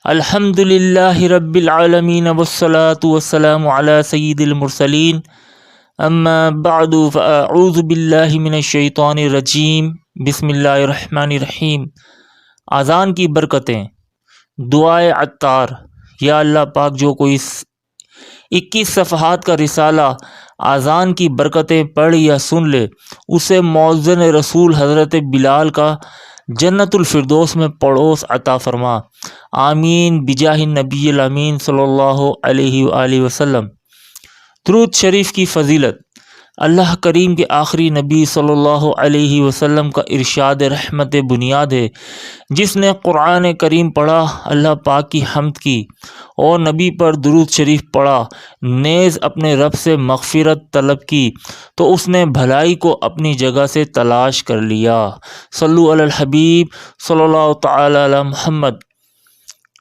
الحمد للہ رب العالمین والصلاة والسلام علی سید المرسلین اما بعد فاعوذ باللہ من الشیطان الرجیم بسم اللہ الرحمن الرحیم۔ اذان کی برکتیں۔ دعائے عطار۔ یا اللہ پاک جو کوئی 21 صفحات کا رسالہ اذان کی برکتیں پڑھ یا سن لے اسے مؤذن رسول حضرت بلال کا جنت الفردوس میں پڑوس عطا فرما، آمین بجاہ النبی الامین صلی اللہ علیہ وآلہ وسلم۔ درود شریف کی فضیلت۔ اللہ کریم کے آخری نبی صلی اللہ علیہ وسلم کا ارشاد رحمت بنیاد ہے، جس نے قرآن کریم پڑھا، اللہ پاک کی حمد کی اور نبی پر درود شریف پڑھا، نیز اپنے رب سے مغفرت طلب کی تو اس نے بھلائی کو اپنی جگہ سے تلاش کر لیا۔ صلو علی الحبیب صلی اللہ تعالی علی محمد۔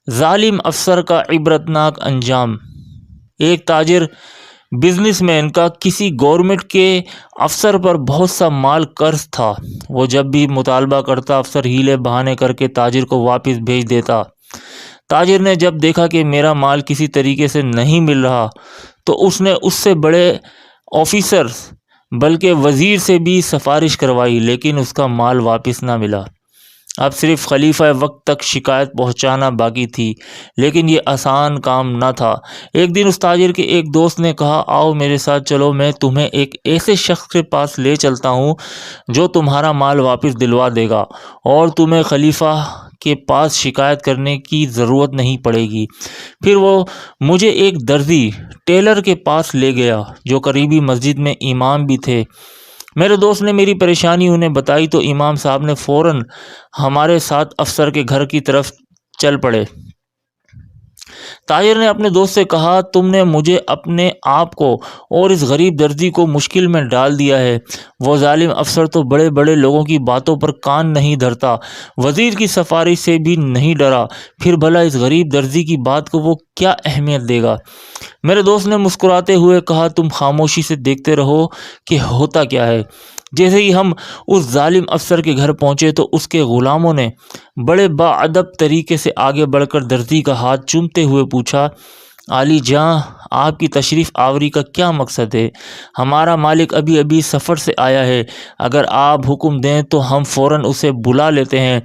ظالم افسر کا عبرتناک انجام۔ ایک تاجر بزنس مین کا کسی گورنمنٹ کے افسر پر بہت سا مال قرض تھا۔ وہ جب بھی مطالبہ کرتا افسر ہیلے بہانے کر کے تاجر کو واپس بھیج دیتا۔ تاجر نے جب دیکھا کہ میرا مال کسی طریقے سے نہیں مل رہا تو اس نے اس سے بڑے آفیسر بلکہ وزیر سے بھی سفارش کروائی، لیکن اس کا مال واپس نہ ملا۔ اب صرف خلیفہ وقت تک شکایت پہنچانا باقی تھی، لیکن یہ آسان کام نہ تھا۔ ایک دن اس تاجر کے ایک دوست نے کہا، آؤ میرے ساتھ چلو، میں تمہیں ایک ایسے شخص کے پاس لے چلتا ہوں جو تمہارا مال واپس دلوا دے گا اور تمہیں خلیفہ کے پاس شکایت کرنے کی ضرورت نہیں پڑے گی۔ پھر وہ مجھے ایک درزی ٹیلر کے پاس لے گیا جو قریبی مسجد میں امام بھی تھے۔ میرے دوست نے میری پریشانی انہیں بتائی تو امام صاحب نے فوراً ہمارے ساتھ افسر کے گھر کی طرف چل پڑے۔ تاجر نے اپنے دوست سے کہا، تم نے مجھے، اپنے آپ کو اور اس غریب درزی کو مشکل میں ڈال دیا ہے۔ وہ ظالم افسر تو بڑے بڑے لوگوں کی باتوں پر کان نہیں دھرتا، وزیر کی سفارش سے بھی نہیں ڈرا، پھر بھلا اس غریب درزی کی بات کو وہ کیا اہمیت دے گا؟ میرے دوست نے مسکراتے ہوئے کہا، تم خاموشی سے دیکھتے رہو کہ ہوتا کیا ہے۔ جیسے ہی ہم اس ظالم افسر کے گھر پہنچے تو اس کے غلاموں نے بڑے باادب طریقے سے آگے بڑھ کر درزی کا ہاتھ چومتے ہوئے پوچھا، عالی جاں، آپ کی تشریف آوری کا کیا مقصد ہے؟ ہمارا مالک ابھی ابھی سفر سے آیا ہے، اگر آپ حکم دیں تو ہم فوراً اسے بلا لیتے ہیں،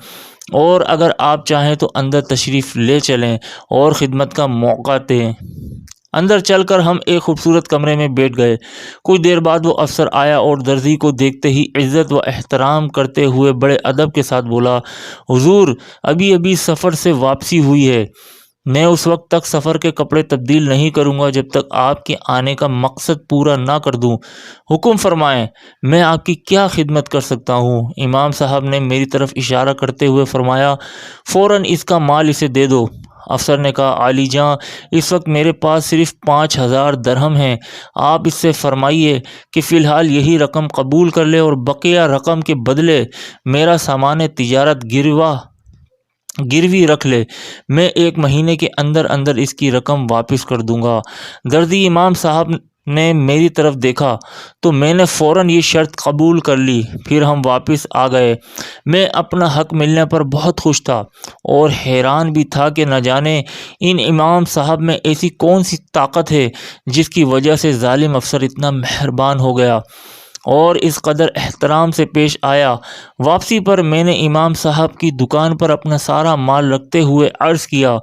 اور اگر آپ چاہیں تو اندر تشریف لے چلیں اور خدمت کا موقع دیں۔ اندر چل کر ہم ایک خوبصورت کمرے میں بیٹھ گئے۔ کچھ دیر بعد وہ افسر آیا اور درزی کو دیکھتے ہی عزت و احترام کرتے ہوئے بڑے ادب کے ساتھ بولا، حضور ابھی ابھی سفر سے واپسی ہوئی ہے، میں اس وقت تک سفر کے کپڑے تبدیل نہیں کروں گا جب تک آپ کے آنے کا مقصد پورا نہ کر دوں۔ حکم فرمائیں، میں آپ کی کیا خدمت کر سکتا ہوں؟ امام صاحب نے میری طرف اشارہ کرتے ہوئے فرمایا، فوراً اس کا مال اسے دے دو۔ افسر نے کہا، عالی جاں، اس وقت میرے پاس صرف 5000 درہم ہیں، آپ اس سے فرمائیے کہ فی الحال یہی رقم قبول کر لے اور بقیہ رقم کے بدلے میرا سامان تجارت گروی رکھ لے، میں 1 مہینے کے اندر اندر اس کی رقم واپس کر دوں گا۔ درزی امام صاحب نے میری طرف دیکھا تو میں نے فوراً یہ شرط قبول کر لی، پھر ہم واپس آ گئے۔ میں اپنا حق ملنے پر بہت خوش تھا اور حیران بھی تھا کہ نہ جانے ان امام صاحب میں ایسی کون سی طاقت ہے جس کی وجہ سے ظالم افسر اتنا مہربان ہو گیا اور اس قدر احترام سے پیش آیا۔ واپسی پر میں نے امام صاحب کی دکان پر اپنا سارا مال رکھتے ہوئے عرض کیا،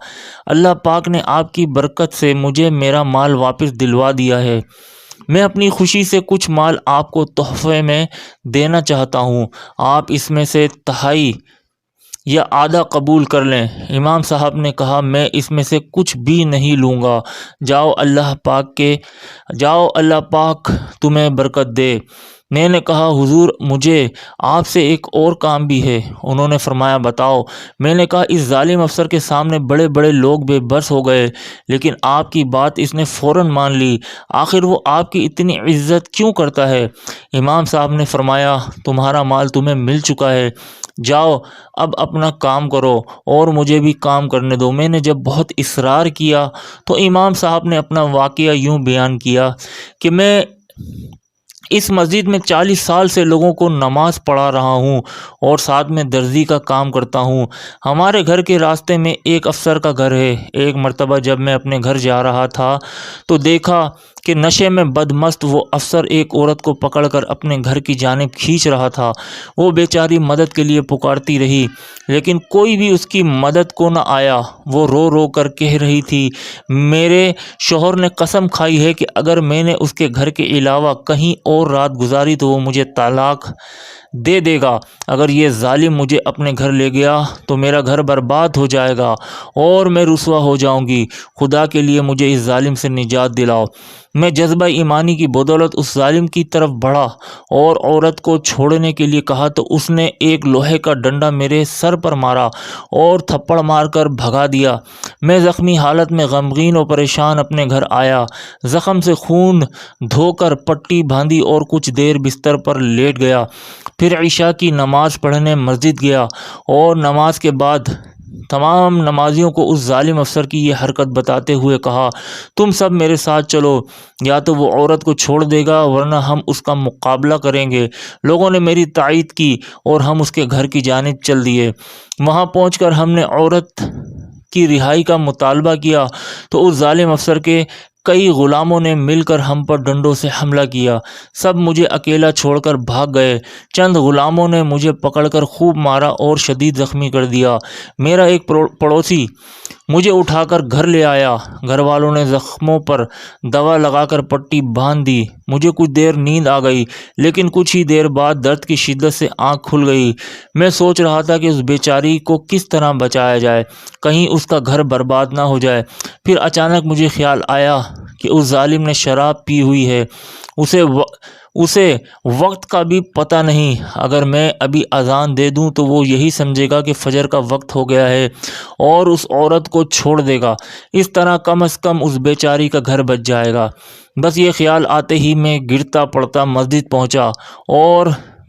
اللہ پاک نے آپ کی برکت سے مجھے میرا مال واپس دلوا دیا ہے، میں اپنی خوشی سے کچھ مال آپ کو تحفے میں دینا چاہتا ہوں، آپ اس میں سے تہائی یا آدھا قبول کر لیں۔ امام صاحب نے کہا، میں اس میں سے کچھ بھی نہیں لوں گا، جاؤ اللہ پاک تمہیں برکت دے۔ میں نے کہا، حضور مجھے آپ سے ایک اور کام بھی ہے۔ انہوں نے فرمایا، بتاؤ۔ میں نے کہا، اس ظالم افسر کے سامنے بڑے بڑے لوگ بے بس ہو گئے، لیکن آپ کی بات اس نے فوراً مان لی، آخر وہ آپ کی اتنی عزت کیوں کرتا ہے؟ امام صاحب نے فرمایا، تمہارا مال تمہیں مل چکا ہے، جاؤ اب اپنا کام کرو اور مجھے بھی کام کرنے دو۔ میں نے جب بہت اصرار کیا تو امام صاحب نے اپنا واقعہ یوں بیان کیا کہ میں اس مسجد میں 40 سال سے لوگوں کو نماز پڑھا رہا ہوں اور ساتھ میں درزی کا کام کرتا ہوں۔ ہمارے گھر کے راستے میں ایک افسر کا گھر ہے۔ ایک مرتبہ جب میں اپنے گھر جا رہا تھا تو دیکھا کہ نشے میں بدمست وہ افسر ایک عورت کو پکڑ کر اپنے گھر کی جانب کھینچ رہا تھا۔ وہ بیچاری مدد کے لیے پکارتی رہی لیکن کوئی بھی اس کی مدد کو نہ آیا۔ وہ رو رو کر کہہ رہی تھی، میرے شوہر نے قسم کھائی ہے کہ اگر میں نے اس کے گھر کے علاوہ کہیں اور رات گزاری تو وہ مجھے طلاق دے دے گا۔ اگر یہ ظالم مجھے اپنے گھر لے گیا تو میرا گھر برباد ہو جائے گا اور میں رسوا ہو جاؤں گی۔ خدا کے لیے مجھے اس ظالم سے نجات دلاؤ۔ میں جذبہ ایمانی کی بدولت اس ظالم کی طرف بڑھا اور عورت کو چھوڑنے کے لیے کہا تو اس نے ایک لوہے کا ڈنڈا میرے سر پر مارا اور تھپڑ مار کر بھگا دیا۔ میں زخمی حالت میں غمگین اور پریشان اپنے گھر آیا، زخم سے خون دھو کر پٹی باندھی اور کچھ دیر بستر پر لیٹ گیا۔ پھر عشاء کی نماز پڑھنے مسجد گیا اور نماز کے بعد تمام نمازیوں کو اس ظالم افسر کی یہ حرکت بتاتے ہوئے کہا، تم سب میرے ساتھ چلو، یا تو وہ عورت کو چھوڑ دے گا ورنہ ہم اس کا مقابلہ کریں گے۔ لوگوں نے میری تائید کی اور ہم اس کے گھر کی جانب چل دیے۔ وہاں پہنچ کر ہم نے عورت کی رہائی کا مطالبہ کیا تو اس ظالم افسر کے کئی غلاموں نے مل کر ہم پر ڈنڈوں سے حملہ کیا۔ سب مجھے اکیلا چھوڑ کر بھاگ گئے۔ چند غلاموں نے مجھے پکڑ کر خوب مارا اور شدید زخمی کر دیا۔ میرا ایک پڑوسی مجھے اٹھا کر گھر لے آیا۔ گھر والوں نے زخموں پر دوا لگا کر پٹی باندھ دی۔ مجھے کچھ دیر نیند آ گئی لیکن کچھ ہی دیر بعد درد کی شدت سے آنکھ کھل گئی۔ میں سوچ رہا تھا کہ اس بیچاری کو کس طرح بچایا جائے، کہیں اس کا گھر برباد نہ ہو جائے۔ پھر اچانک مجھے خیال آیا کہ اس ظالم نے شراب پی ہوئی ہے، اسے وقت کا بھی پتہ نہیں۔ اگر میں ابھی اذان دے دوں تو وہ یہی سمجھے گا کہ فجر کا وقت ہو گیا ہے اور اس عورت کو چھوڑ دے گا۔ اس طرح کم از کم اس بیچاری کا گھر بچ جائے گا۔ بس یہ خیال آتے ہی میں گرتا پڑتا مسجد پہنچا اور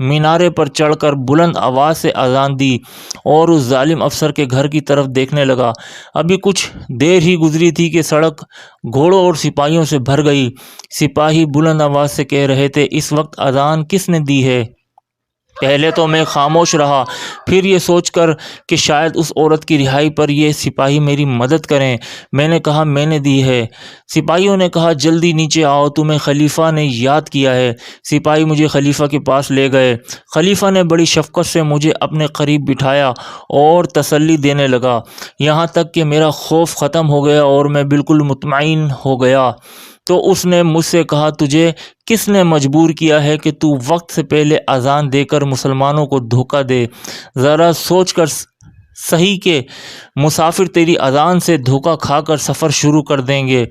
مینارے پر چڑھ کر بلند آواز سے اذان دی اور اس ظالم افسر کے گھر کی طرف دیکھنے لگا۔ ابھی کچھ دیر ہی گزری تھی کہ سڑک گھوڑوں اور سپاہیوں سے بھر گئی۔ سپاہی بلند آواز سے کہہ رہے تھے، اس وقت اذان کس نے دی ہے؟ پہلے تو میں خاموش رہا، پھر یہ سوچ کر کہ شاید اس عورت کی رہائی پر یہ سپاہی میری مدد کریں، میں نے کہا میں نے دی ہے۔ سپاہیوں نے کہا جلدی نیچے آؤ، تمہیں خلیفہ نے یاد کیا ہے۔ سپاہی مجھے خلیفہ کے پاس لے گئے۔ خلیفہ نے بڑی شفقت سے مجھے اپنے قریب بٹھایا اور تسلی دینے لگا، یہاں تک کہ میرا خوف ختم ہو گیا اور میں بالکل مطمئن ہو گیا۔ تو اس نے مجھ سے کہا، تجھے کس نے مجبور کیا ہے کہ تو وقت سے پہلے اذان دے کر مسلمانوں کو دھوکہ دے؟ ذرا سوچ کر صحیح کہ مسافر تیری اذان سے دھوکہ کھا کر سفر شروع کر دیں گے،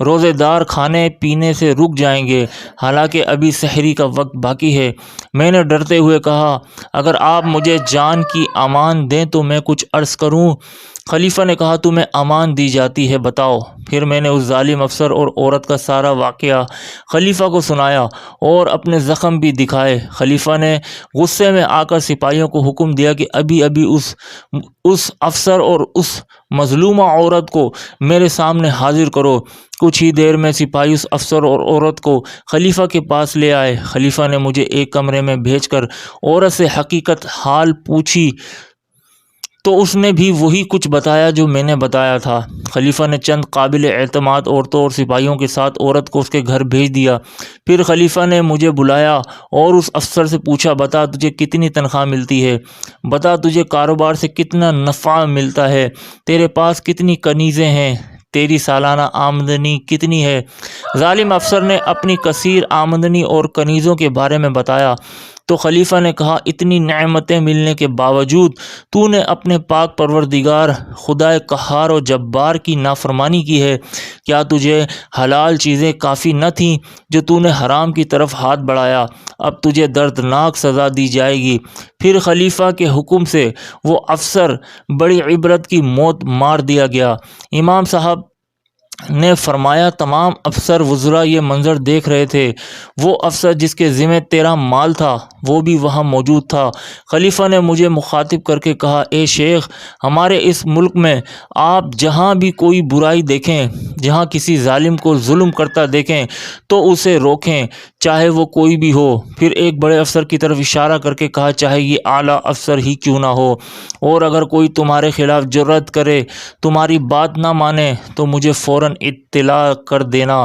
روزے دار کھانے پینے سے رک جائیں گے، حالانکہ ابھی سحری کا وقت باقی ہے۔ میں نے ڈرتے ہوئے کہا، اگر آپ مجھے جان کی امان دیں تو میں کچھ عرض کروں۔ خلیفہ نے کہا، تمہیں امان دی جاتی ہے، بتاؤ۔ پھر میں نے اس ظالم افسر اور عورت کا سارا واقعہ خلیفہ کو سنایا اور اپنے زخم بھی دکھائے۔ خلیفہ نے غصے میں آ کر سپاہیوں کو حکم دیا کہ ابھی اس افسر اور اس مظلومہ عورت کو میرے سامنے حاضر کرو۔ کچھ ہی دیر میں سپاہی اس افسر اور عورت کو خلیفہ کے پاس لے آئے۔ خلیفہ نے مجھے ایک کمرے میں بھیج کر عورت سے حقیقت حال پوچھی تو اس نے بھی وہی کچھ بتایا جو میں نے بتایا تھا۔ خلیفہ نے چند قابل اعتماد عورتوں اور سپاہیوں کے ساتھ عورت کو اس کے گھر بھیج دیا۔ پھر خلیفہ نے مجھے بلایا اور اس افسر سے پوچھا، بتا تجھے کتنی تنخواہ ملتی ہے، بتا تجھے کاروبار سے کتنا نفع ملتا ہے، تیرے پاس کتنی کنیزیں ہیں، تیری سالانہ آمدنی کتنی ہے؟ ظالم افسر نے اپنی کثیر آمدنی اور کنیزوں کے بارے میں بتایا تو خلیفہ نے کہا، اتنی نعمتیں ملنے کے باوجود تو نے اپنے پاک پروردگار خدائے قہار و جبار کی نافرمانی کی ہے۔ کیا تجھے حلال چیزیں کافی نہ تھیں جو تو نے حرام کی طرف ہاتھ بڑھایا؟ اب تجھے دردناک سزا دی جائے گی۔ پھر خلیفہ کے حکم سے وہ افسر بڑی عبرت کی موت مار دیا گیا۔ امام صاحب نے فرمایا تمام افسر وزراء یہ منظر دیکھ رہے تھے۔ وہ افسر جس کے ذمہ تیرا مال تھا وہ بھی وہاں موجود تھا۔ خلیفہ نے مجھے مخاطب کر کے کہا، اے شیخ، ہمارے اس ملک میں آپ جہاں بھی کوئی برائی دیکھیں، جہاں کسی ظالم کو ظلم کرتا دیکھیں تو اسے روکیں، چاہے وہ کوئی بھی ہو۔ پھر ایک بڑے افسر کی طرف اشارہ کر کے کہا، چاہے یہ اعلیٰ افسر ہی کیوں نہ ہو، اور اگر کوئی تمہارے خلاف جرأت کرے، تمہاری بات نہ مانے تو مجھے فوراً اطلاع کر دینا۔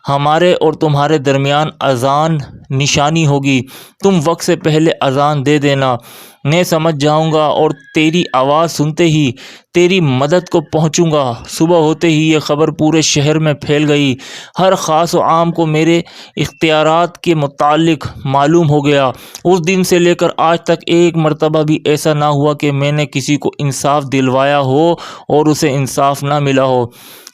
ہمارے اور تمہارے درمیان اذان نشانی ہوگی، تم وقت سے پہلے اذان دے دینا، میں سمجھ جاؤں گا اور تیری آواز سنتے ہی تیری مدد کو پہنچوں گا۔ صبح ہوتے ہی یہ خبر پورے شہر میں پھیل گئی، ہر خاص و عام کو میرے اختیارات کے متعلق معلوم ہو گیا۔ اس دن سے لے کر آج تک ایک مرتبہ بھی ایسا نہ ہوا کہ میں نے کسی کو انصاف دلوایا ہو اور اسے انصاف نہ ملا ہو۔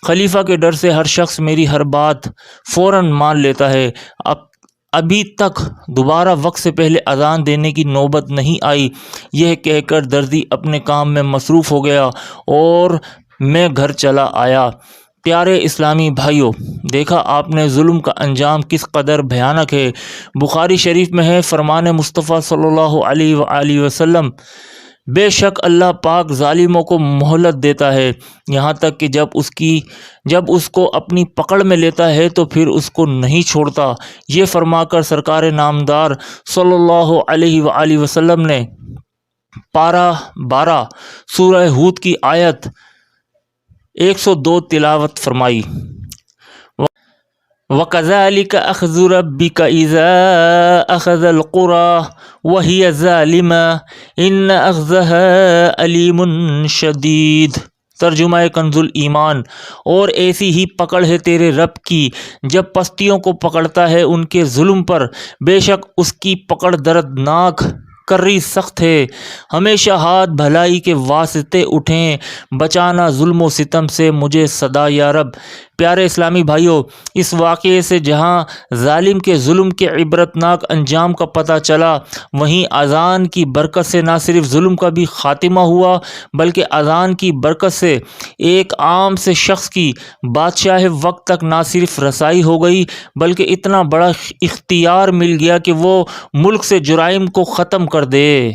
خلیفہ کے ڈر سے ہر شخص میری ہر بات فوراً مان لیتا ہے۔ ابھی تک دوبارہ وقت سے پہلے اذان دینے کی نوبت نہیں آئی۔ یہ کہہ کر دردی اپنے کام میں مصروف ہو گیا اور میں گھر چلا آیا۔ پیارے اسلامی بھائیوں، دیکھا آپ نے ظلم کا انجام کس قدر بھیانک ہے۔ بخاری شریف میں ہے، فرمان مصطفیٰ صلی اللہ علیہ وآلہ وسلم، بے شک اللہ پاک ظالموں کو مہلت دیتا ہے یہاں تک کہ جب اس کو اپنی پکڑ میں لیتا ہے تو پھر اس کو نہیں چھوڑتا۔ یہ فرما کر سرکار نامدار صلی اللہ علیہ وآلہ وسلم نے پارہ 12 سورہ ہود کی آیت 102 تلاوت فرمائی۔ وَكَذَلِكَ أَخْذُ رَبِّكَ إِذَا أَخَذَ الْقُرَى وَهِيَ ظَالِمَةٌ إِنَّ أَخْذَهَا أَلِيمٌ شَدِيدٌ۔ ترجمہ کنز الایمان، اور ایسی ہی پکڑ ہے تیرے رب کی جب پستیوں کو پکڑتا ہے ان کے ظلم پر، بے شک اس کی پکڑ دردناک کرری سخت ہے۔ ہمیشہ ہاتھ بھلائی کے واسطے اٹھیں، بچانا ظلم و ستم سے مجھے صدا یا رب۔ پیارے اسلامی بھائیوں، اس واقعے سے جہاں ظالم کے ظلم کے عبرتناک انجام کا پتہ چلا، وہیں اذان کی برکت سے نہ صرف ظلم کا بھی خاتمہ ہوا بلکہ اذان کی برکت سے ایک عام سے شخص کی بادشاہ وقت تک نہ صرف رسائی ہو گئی بلکہ اتنا بڑا اختیار مل گیا کہ وہ ملک سے جرائم کو ختم کر دے۔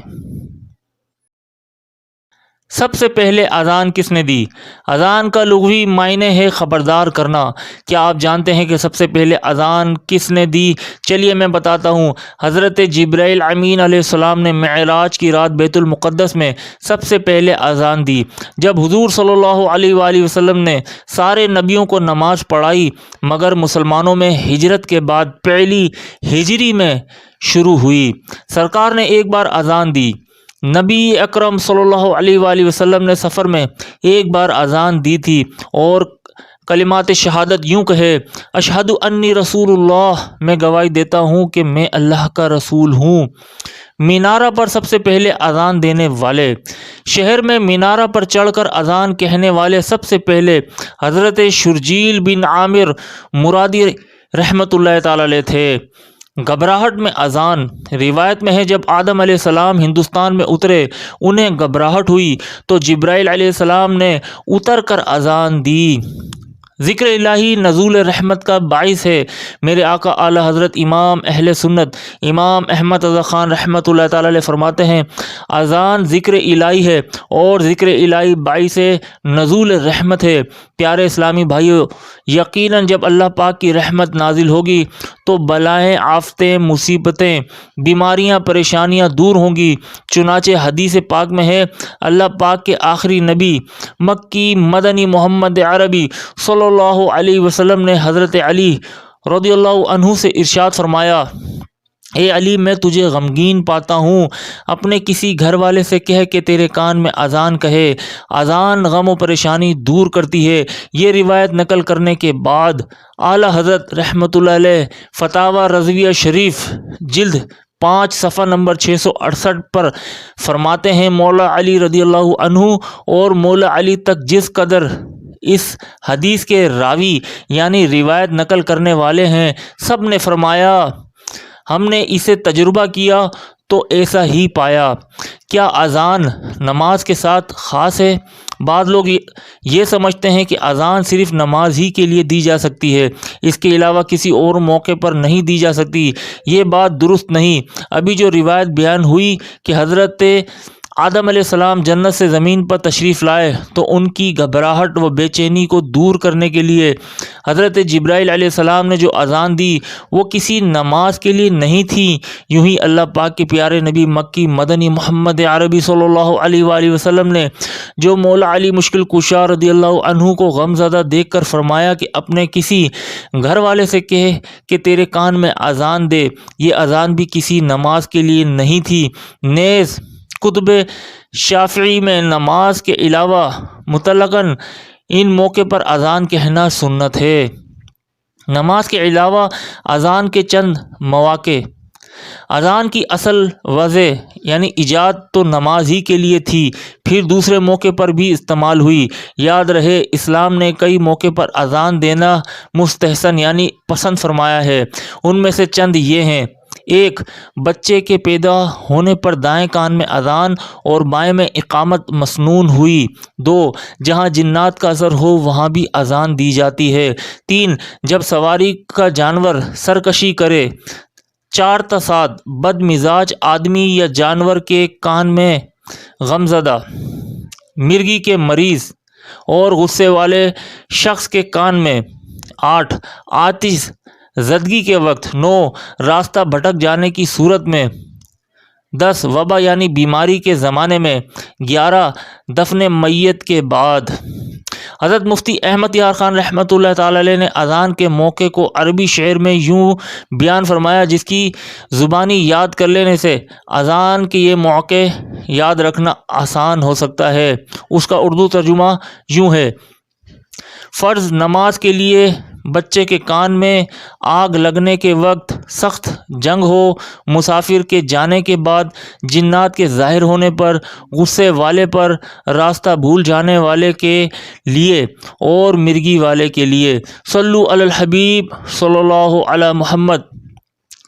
سب سے پہلے اذان کس نے دی؟ اذان کا لغوی معنی ہے خبردار کرنا۔ کیا آپ جانتے ہیں کہ سب سے پہلے اذان کس نے دی؟ چلیے میں بتاتا ہوں۔ حضرت جبرائیل امین علیہ السلام نے معراج کی رات بیت المقدس میں سب سے پہلے اذان دی۔ جب حضور صلی اللہ علیہ وآلہ وسلم نے سارے نبیوں کو نماز پڑھائی مگر مسلمانوں میں ہجرت کے بعد پہلی ہجری میں شروع ہوئی، سرکار نے ایک بار اذان دی۔ نبی اکرم صلی اللہ علیہ وآلہ وسلم نے سفر میں ایک بار اذان دی تھی اور کلمات شہادت یوں کہے، اشہد انی رسول اللہ، میں گواہی دیتا ہوں کہ میں اللہ کا رسول ہوں۔ مینارہ پر سب سے پہلے اذان دینے والے، شہر میں مینارہ پر چڑھ کر اذان کہنے والے سب سے پہلے حضرت شرجیل بن عامر مرادی رحمۃ اللہ تعالی علیہ تھے۔ گھبراہٹ میں اذان، روایت میں ہے جب آدم علیہ السلام ہندوستان میں اترے انہیں گھبراہٹ ہوئی تو جبرائیل علیہ السلام نے اتر کر اذان دی۔ ذکر الہی نزول رحمت کا باعث ہے۔ میرے آقا اعلی حضرت امام اہل سنت امام احمد رضا خان رحمۃ اللہ تعالی علیہ فرماتے ہیں، اذان ذکر الہی ہے اور ذکر الہی باعث نزول رحمت ہے۔ پیارے اسلامی بھائیوں، یقیناً جب اللہ پاک کی رحمت نازل ہوگی تو بلائیں، آفتیں، مصیبتیں، بیماریاں، پریشانیاں دور ہوں گی۔ چنانچہ حدیث پاک میں ہے، اللہ پاک کے آخری نبی مکی مدنی محمد عربی صلی اللہ علیہ وسلم نے حضرت علی رضی اللہ عنہ سے ارشاد فرمایا، اے علی، میں تجھے غمگین پاتا ہوں، اپنے کسی گھر والے سے کہہ کہ تیرے کان میں اذان کہے۔ اذان غم و پریشانی دور کرتی ہے۔ یہ روایت نقل کرنے کے بعد اعلی حضرت رحمۃ اللہ علیہ فتاوی رضویہ شریف جلد 5 صفحہ نمبر 668 پر فرماتے ہیں، مولا علی رضی اللہ عنہ اور مولا علی تک جس قدر اس حدیث کے راوی یعنی روایت نقل کرنے والے ہیں، سب نے فرمایا ہم نے اسے تجربہ کیا تو ایسا ہی پایا۔ کیا اذان نماز کے ساتھ خاص ہے؟ بعض لوگ یہ سمجھتے ہیں کہ اذان صرف نماز ہی کے لیے دی جا سکتی ہے، اس کے علاوہ کسی اور موقع پر نہیں دی جا سکتی۔ یہ بات درست نہیں۔ ابھی جو روایت بیان ہوئی کہ حضرت آدم علیہ السلام جنت سے زمین پر تشریف لائے تو ان کی گھبراہٹ و بے چینی کو دور کرنے کے لیے حضرت جبرائیل علیہ السلام نے جو اذان دی وہ کسی نماز کے لیے نہیں تھی۔ یوں ہی اللہ پاک کے پیارے نبی مکی مدنی محمد عربی صلی اللہ علیہ وآلہ وسلم نے جو مولا علی مشکل کشا رضی اللہ عنہ کو غم زدہ دیکھ کر فرمایا کہ اپنے کسی گھر والے سے کہے کہ تیرے کان میں اذان دے، یہ اذان بھی کسی نماز کے لیے نہیں تھی۔ نیز کتب شافعی میں نماز کے علاوہ مطلقاً ان موقع پر اذان کہنا سنت ہے۔ نماز کے علاوہ اذان کے چند مواقع۔ اذان کی اصل وضع یعنی ایجاد تو نماز ہی کے لیے تھی، پھر دوسرے موقع پر بھی استعمال ہوئی۔ یاد رہے اسلام نے کئی موقع پر اذان دینا مستحسن یعنی پسند فرمایا ہے۔ ان میں سے چند یہ ہیں: 1. بچے کے پیدا ہونے پر دائیں کان میں اذان اور بائیں میں اقامت مسنون ہوئی۔ 2. جہاں جنات کا اثر ہو وہاں بھی اذان دی جاتی ہے۔ 3. جب سواری کا جانور سرکشی کرے۔ 4. تصاعد بد مزاج آدمی یا جانور کے کان میں غمزدہ، مرگی کے مریض اور غصے والے شخص کے کان میں۔ 8. آتش زدگی کے وقت۔ 9. راستہ بھٹک جانے کی صورت میں۔ 10. وبا یعنی بیماری کے زمانے میں۔ 11. دفن میت کے بعد۔ حضرت مفتی احمد یار خان رحمۃ اللہ تعالی علیہ نے اذان کے موقع کو عربی شعر میں یوں بیان فرمایا: جس کی زبانی یاد کر لینے سے اذان کے یہ موقع یاد رکھنا آسان ہو سکتا ہے۔ اس کا اردو ترجمہ یوں ہے: فرض نماز کے لیے بچے کے کان میں آگ لگنے کے وقت، سخت جنگ ہو، مسافر کے جانے کے بعد، جنات کے ظاہر ہونے پر، غصے والے پر، راستہ بھول جانے والے کے لیے اور مرگی والے کے لیے۔ صلو علی الحبیب صلی اللہ علی محمد۔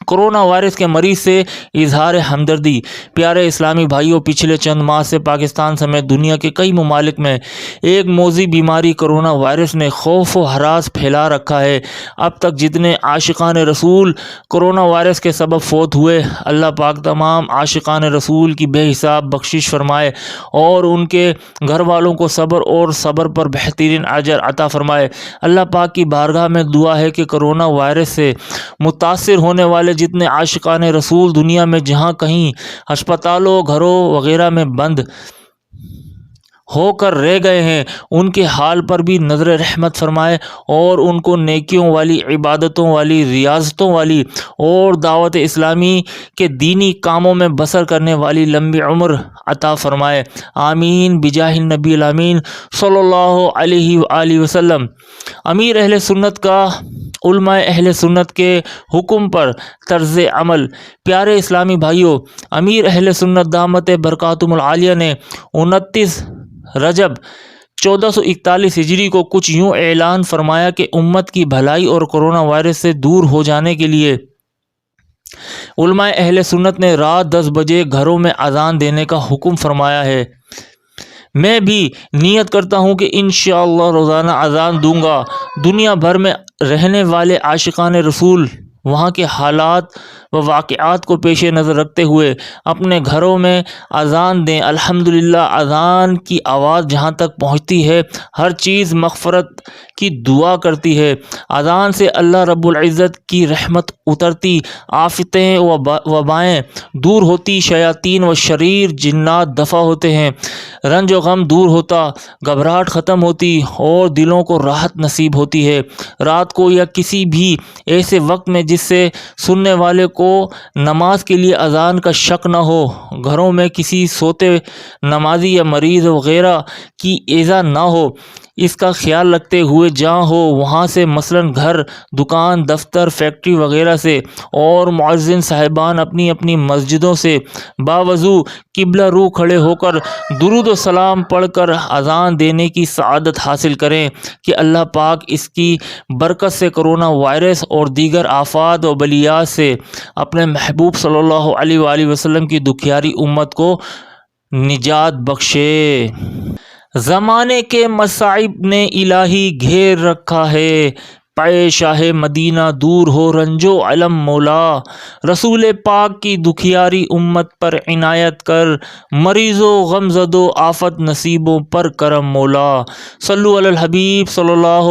کرونا وائرس کے مریض سے اظہار ہمدردی۔ پیارے اسلامی بھائیوں، پچھلے چند ماہ سے پاکستان سمیت دنیا کے کئی ممالک میں ایک موذی بیماری کرونا وائرس نے خوف و ہراس پھیلا رکھا ہے۔ اب تک جتنے عاشقان رسول کرونا وائرس کے سبب فوت ہوئے، اللہ پاک تمام عاشقان رسول کی بے حساب بخشش فرمائے اور ان کے گھر والوں کو صبر اور صبر پر بہترین اجر عطا فرمائے۔ اللہ پاک کی بارگاہ میں دعا ہے کہ کرونا وائرس سے متاثر ہونے والے جتنے عاشقان رسول دنیا میں جہاں کہیں ہسپتالوں، گھروں وغیرہ میں بند ہو کر رہ گئے ہیں، ان کے حال پر بھی نظر رحمت فرمائے اور ان کو نیکیوں والی، عبادتوں والی، ریاضتوں والی اور دعوت اسلامی کے دینی کاموں میں بسر کرنے والی لمبی عمر عطا فرمائے۔ آمین بجاہ النبی الامین صلی اللہ علیہ وآلہ وسلم۔ امیر اہل سنت کا علماء اہل سنت کے حکم پر طرز عمل۔ پیارے اسلامی بھائیوں، امیر اہل سنت دامت برکاتہم العالیہ نے 29 رجب 1441 ہجری کو کچھ یوں اعلان فرمایا کہ امت کی بھلائی اور کرونا وائرس سے دور ہو جانے کے لیے علماء اہل سنت نے رات 10 بجے گھروں میں اذان دینے کا حکم فرمایا ہے۔ میں بھی نیت کرتا ہوں کہ انشاءاللہ روزانہ اذان دوں گا۔ دنیا بھر میں رہنے والے عاشقان رسول وہاں کے حالات و واقعات کو پیش نظر رکھتے ہوئے اپنے گھروں میں اذان دیں۔ الحمدللہ اذان کی آواز جہاں تک پہنچتی ہے ہر چیز مغفرت کی دعا کرتی ہے۔ اذان سے اللہ رب العزت کی رحمت اترتی، آفتیں و وبائیں دور ہوتی، شیاطین و شریر جنات دفع ہوتے ہیں، رنج و غم دور ہوتا، گھبراہٹ ختم ہوتی اور دلوں کو راحت نصیب ہوتی ہے۔ رات کو یا کسی بھی ایسے وقت میں جس سے سننے والے کو نماز کے لیے اذان کا شک نہ ہو، گھروں میں کسی سوتے نمازی یا مریض وغیرہ کی ایذا نہ ہو، اس کا خیال رکھتے ہوئے جہاں ہو وہاں سے، مثلاً گھر، دکان، دفتر، فیکٹری وغیرہ سے، اور مؤذن صاحبان اپنی اپنی مسجدوں سے باوضو قبلہ رو کھڑے ہو کر درود و سلام پڑھ کر اذان دینے کی سعادت حاصل کریں کہ اللہ پاک اس کی برکت سے کرونا وائرس اور دیگر آفات و بلیات سے اپنے محبوب صلی اللہ علیہ وآلہ وسلم کی دکھیاری امت کو نجات بخشے۔ زمانے کے مصائب نے الہی گھیر رکھا ہے، پائے شاہ مدینہ دور ہو رنجو علم مولا، رسول پاک کی دکھیاری امت پر عنایت کر، مریض و غم زد و آفت نصیبوں پر کرم مولا، صلو علی الحبیب صلی اللہ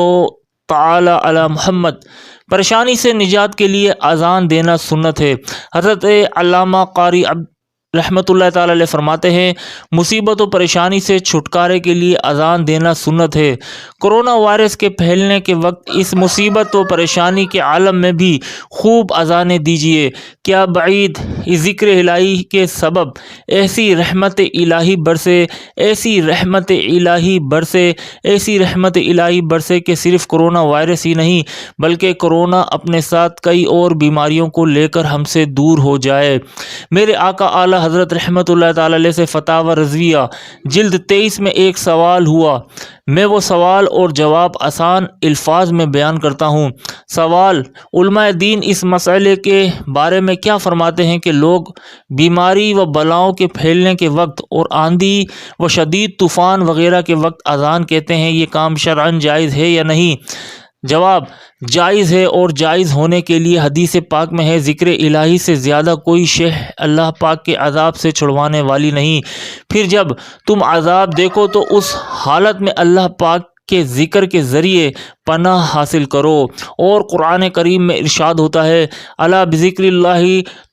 تعالی علی محمد۔ پریشانی سے نجات کے لیے اذان دینا سنت ہے۔ حضرت علامہ قاری رحمۃ اللہ تعالی علیہ فرماتے ہیں، مصیبت و پریشانی سے چھٹکارے کے لیے اذان دینا سنت ہے۔ کرونا وائرس کے پھیلنے کے وقت اس مصیبت و پریشانی کے عالم میں بھی خوب اذانیں دیجیے۔ کیا بعید اس ذکر الہی کے سبب ایسی رحمت الہی برسے، ایسی رحمت الہی برسے، ایسی رحمت الہی برسے کہ صرف کرونا وائرس ہی نہیں بلکہ کرونا اپنے ساتھ کئی اور بیماریوں کو لے کر ہم سے دور ہو جائے۔ میرے آقا اعلیٰ حضرت رحمۃ اللہ تعالی علیہ سے فتاوی رضویہ جلد 23 میں ایک سوال ہوا۔ میں وہ سوال اور جواب آسان الفاظ میں بیان کرتا ہوں۔ سوال: علماء دین اس مسئلے کے بارے میں کیا فرماتے ہیں کہ لوگ بیماری و بلاؤں کے پھیلنے کے وقت اور آندھی و شدید طوفان وغیرہ کے وقت اذان کہتے ہیں، یہ کام شرعاً جائز ہے یا نہیں؟ جواب: جائز ہے، اور جائز ہونے کے لیے حدیث پاک میں ہے، ذکر الہی سے زیادہ کوئی شے اللہ پاک کے عذاب سے چھڑوانے والی نہیں۔ پھر جب تم عذاب دیکھو تو اس حالت میں اللہ پاک کے ذکر کے ذریعے پناہ حاصل کرو۔ اور قرآن کریم میں ارشاد ہوتا ہے، الا بذکر اللہ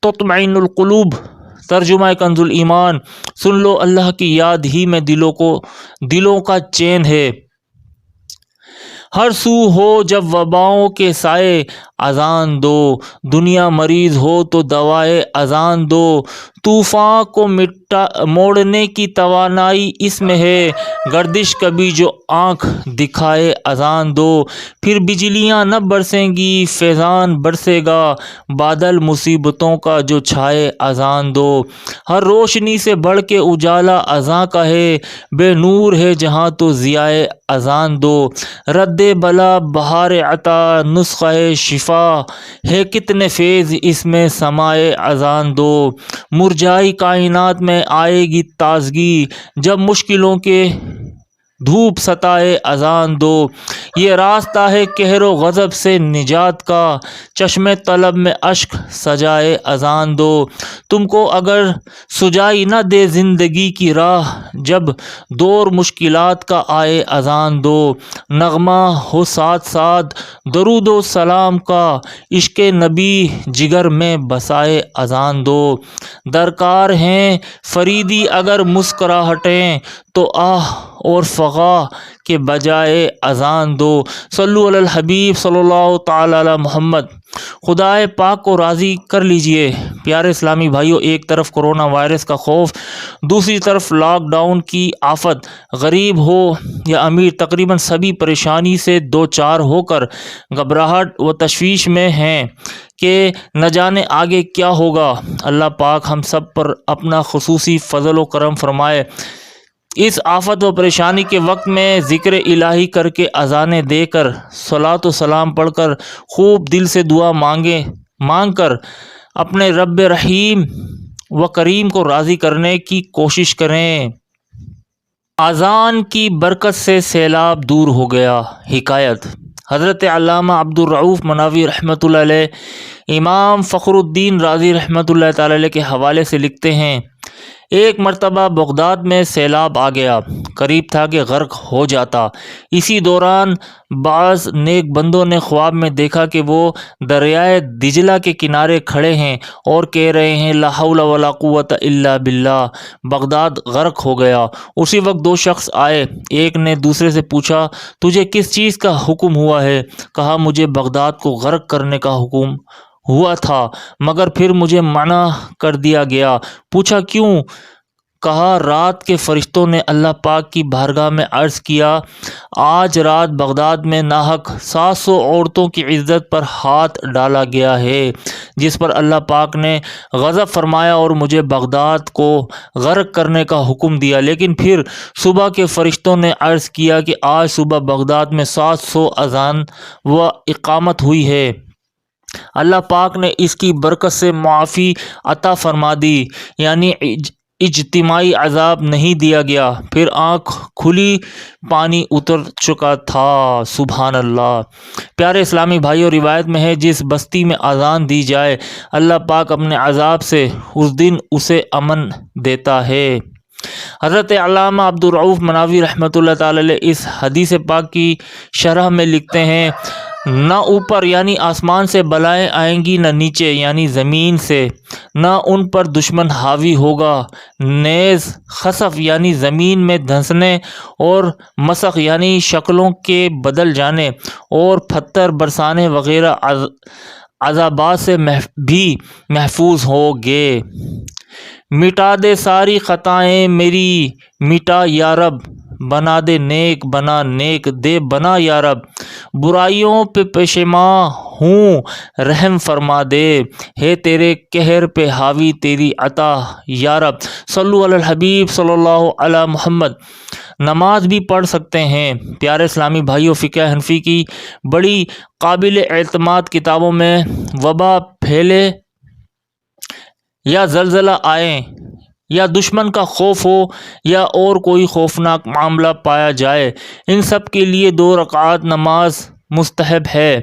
تطمئن القلوب، ترجمہ کنز الایمان، سن لو اللہ کی یاد ہی میں دلوں کا چین ہے۔ ہر سو ہو جب وباؤں کے سائے، اذان دو، دنیا مریض ہو تو دوائے اذان دو، طوفان کو موڑنے کی توانائی اس میں ہے، گردش کبھی جو آنکھ دکھائے اذان دو، پھر بجلیاں نہ برسیں گی فیضان برسے گا، بادل مصیبتوں کا جو چھائے اذان دو، ہر روشنی سے بڑھ کے اجالا اذان کا ہے، بے نور ہے جہاں تو ضیائے اذان دو، رد بلا بہار عطا نسخہ شفا ہے، کتنے فیض اس میں سمائے اذان دو، مرجائی کائنات میں آئے گی تازگی، جب مشکلوں کے دھوپ ستائے اذان دو، یہ راستہ ہے قہر و غضب سے نجات کا، چشم طلب میں اشک سجائے اذان دو، تم کو اگر سجائی نہ دے زندگی کی راہ، جب دور مشکلات کا آئے اذان دو، نغمہ ہو ساتھ ساتھ درود و سلام کا، عشق نبی جگر میں بسائے اذان دو، درکار ہیں فریدی اگر مسکراہٹیں، تو آہ اور فغاں کے بجائے اذان دو، صلو علی الحبیب صلی اللہ تعالی علی محمد۔ خدائے پاک کو راضی کر لیجئے۔ پیارے اسلامی بھائیوں، ایک طرف کرونا وائرس کا خوف، دوسری طرف لاک ڈاؤن کی آفت، غریب ہو یا امیر تقریباً سبھی پریشانی سے دوچار ہو کر گھبراہٹ و تشویش میں ہیں کہ نہ جانے آگے کیا ہوگا۔ اللہ پاک ہم سب پر اپنا خصوصی فضل و کرم فرمائے۔ اس آفت و پریشانی کے وقت میں ذکر الہی کر کے اذانیں دے کر، صلاۃ و سلام پڑھ کر، خوب دل سے دعا مانگ کر اپنے رب رحیم و کریم کو راضی کرنے کی کوشش کریں۔ اذان کی برکت سے سیلاب دور ہو گیا۔ حکایت: حضرت علامہ عبدالرؤف مناوی رحمۃ اللہ علیہ امام فخر الدین رازی رحمۃ اللہ تعالی علیہ کے حوالے سے لکھتے ہیں، ایک مرتبہ بغداد میں سیلاب آ گیا، قریب تھا کہ غرق ہو جاتا۔ اسی دوران بعض نیک بندوں نے خواب میں دیکھا کہ وہ دریائے دجلہ کے کنارے کھڑے ہیں اور کہہ رہے ہیں، لا حول ولا قوت الا باللہ، بغداد غرق ہو گیا۔ اسی وقت دو شخص آئے، ایک نے دوسرے سے پوچھا، تجھے کس چیز کا حکم ہوا ہے؟ کہا، مجھے بغداد کو غرق کرنے کا حکم ہوا تھا، مگر پھر مجھے منع کر دیا گیا۔ پوچھا کیوں؟ کہا، رات کے فرشتوں نے اللہ پاک کی بارگاہ میں عرض کیا، آج رات بغداد میں ناحق 700 عورتوں کی عزت پر ہاتھ ڈالا گیا ہے، جس پر اللہ پاک نے غضب فرمایا اور مجھے بغداد کو غرق کرنے کا حکم دیا۔ لیکن پھر صبح کے فرشتوں نے عرض کیا کہ آج صبح بغداد میں 700 اذان و اقامت ہوئی ہے، اللہ پاک نے اس کی برکت سے معافی عطا فرما دی، یعنی اجتماعی عذاب نہیں دیا گیا۔ پھر آنکھ کھلی، پانی اتر چکا تھا۔ سبحان اللہ۔ پیارے اسلامی بھائیوں، روایت میں ہے جس بستی میں اذان دی جائے اللہ پاک اپنے عذاب سے اس دن اسے امن دیتا ہے۔ حضرت علامہ عبدالرؤف مناوی رحمۃ اللہ تعالی علیہ اس حدیث پاک کی شرح میں لکھتے ہیں، نہ اوپر یعنی آسمان سے بلائیں آئیں گی، نہ نیچے یعنی زمین سے، نہ ان پر دشمن حاوی ہوگا، نیز خسف یعنی زمین میں دھنسنے، اور مسخ یعنی شکلوں کے بدل جانے اور پتھر برسانے وغیرہ عذابات سے بھی محفوظ ہوگے۔ مٹا دے ساری خطائیں میری، مٹا یا رب، بنا دے نیک، بنا نیک دے بنا یا رب، برائیوں پہ پشیماں ہوں رحم فرما دے، ہے تیرے قہر پہ حاوی تیری عطا یا رب۔ صلو علی الحبیب صلی اللہ علی محمد۔ نماز بھی پڑھ سکتے ہیں۔ پیارے اسلامی بھائیوں، فقہ حنفی کی بڑی قابل اعتماد کتابوں میں وبا پھیلے یا زلزلہ آئے یا دشمن کا خوف ہو یا اور کوئی خوفناک معاملہ پایا جائے، ان سب کے لیے 2 رکعات نماز مستحب ہے۔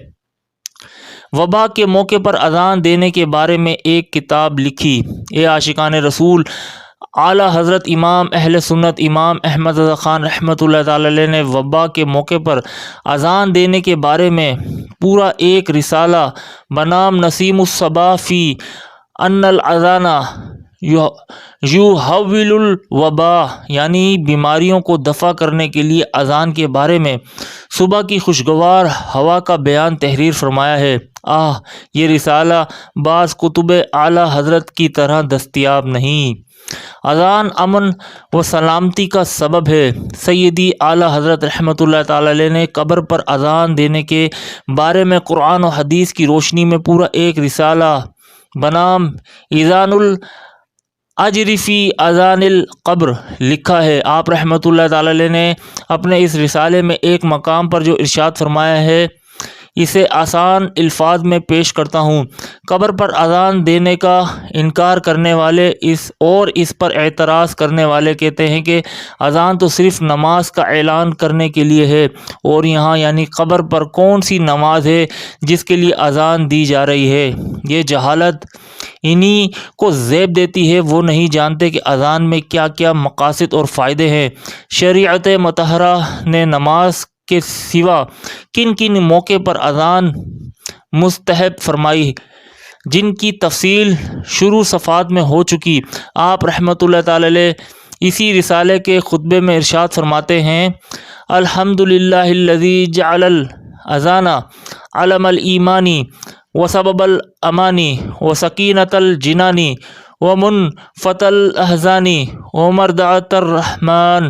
وبا کے موقع پر اذان دینے کے بارے میں ایک کتاب لکھی۔ اے عاشقان رسول، اعلیٰ حضرت امام اہل سنت امام احمد رضا خان رحمۃ اللہ تعالی علیہ نے وبا کے موقع پر اذان دینے کے بارے میں پورا ایک رسالہ بنام نسیم الصبا فی ان الاذان یحول الوبا یعنی بیماریوں کو دفع کرنے کے لیے اذان کے بارے میں صبح کی خوشگوار ہوا کا بیان تحریر فرمایا ہے۔ یہ رسالہ بعض کتب اعلیٰ حضرت کی طرح دستیاب نہیں۔ اذان امن و سلامتی کا سبب ہے۔ سیدی اعلیٰ حضرت رحمۃ اللہ تعالی علیہ نے قبر پر اذان دینے کے بارے میں قرآن و حدیث کی روشنی میں پورا ایک رسالہ بنام اذان الاجر فی اذان القبر لکھا ہے۔ آپ رحمۃ اللہ تعالی علیہ نے اپنے اس رسالے میں ایک مقام پر جو ارشاد فرمایا ہے، اسے آسان الفاظ میں پیش کرتا ہوں۔ قبر پر اذان دینے کا انکار کرنے والے اس پر اعتراض کرنے والے کہتے ہیں کہ اذان تو صرف نماز کا اعلان کرنے کے لیے ہے، اور یہاں یعنی قبر پر کون سی نماز ہے جس کے لیے اذان دی جا رہی ہے؟ یہ جہالت انہی کو زیب دیتی ہے، وہ نہیں جانتے کہ اذان میں کیا کیا مقاصد اور فائدے ہیں۔ شریعت مطہرہ نے نماز کے سوا کن کن موقع پر اذان مستحب فرمائی، جن کی تفصیل شروع صفحات میں ہو چکی۔ آپ رحمۃ اللہ تعالی علیہ اسی رسالے کے خطبے میں ارشاد فرماتے ہیں، الحمدللہ الذی جعل الاذان علم الایمانی وسبب الامانی وسکینۃ الجنانی ومنفۃ الاحزانی ومردعۃ الرحمن،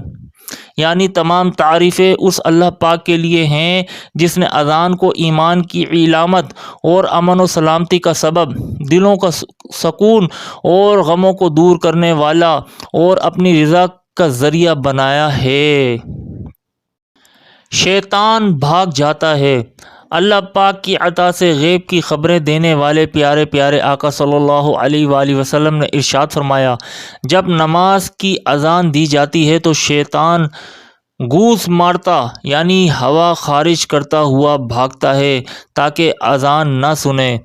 یعنی تمام تعریفیں اس اللہ پاک کے لیے ہیں جس نے اذان کو ایمان کی علامت اور امن و سلامتی کا سبب، دلوں کا سکون اور غموں کو دور کرنے والا اور اپنی رضا کا ذریعہ بنایا ہے۔ شیطان بھاگ جاتا ہے۔ اللہ پاک کی عطا سے غیب کی خبریں دینے والے پیارے پیارے آقا صلی اللہ علیہ وآلہ وسلم نے ارشاد فرمایا، جب نماز کی اذان دی جاتی ہے تو شیطان گوس مارتا یعنی ہوا خارج کرتا ہوا بھاگتا ہے تاکہ اذان نہ سنے۔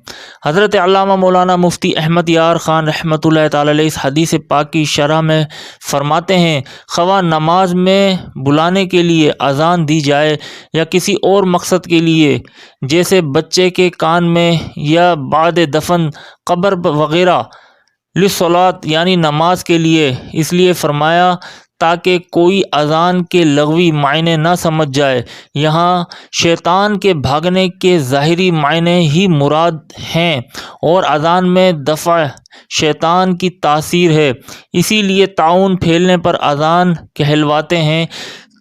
حضرت علامہ مولانا مفتی احمد یار خان رحمۃ اللہ تعالی علیہ اس حدیث پاک کی شرح میں فرماتے ہیں، خواہ نماز میں بلانے کے لیے اذان دی جائے یا کسی اور مقصد کے لیے، جیسے بچے کے کان میں یا بعد دفن قبر وغیرہ، للصلاۃ یعنی نماز کے لیے، اس لیے فرمایا تاکہ کوئی اذان کے لغوی معنی نہ سمجھ جائے۔ یہاں شیطان کے بھاگنے کے ظاہری معنی ہی مراد ہیں اور اذان میں دفع شیطان کی تاثیر ہے، اسی لیے طاعون پھیلنے پر اذان کہلواتے ہیں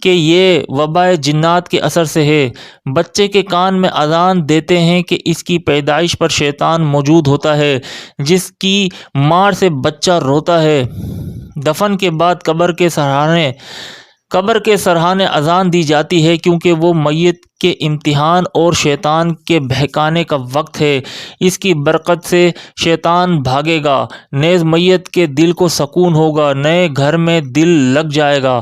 کہ یہ وبائے جنات کے اثر سے ہے۔ بچے کے کان میں اذان دیتے ہیں کہ اس کی پیدائش پر شیطان موجود ہوتا ہے، جس کی مار سے بچہ روتا ہے۔ دفن کے بعد قبر کے سرحانے اذان دی جاتی ہے، کیونکہ وہ میت کے امتحان اور شیطان کے بہکانے کا وقت ہے۔ اس کی برکت سے شیطان بھاگے گا، نیز میت کے دل کو سکون ہوگا، نئے گھر میں دل لگ جائے گا،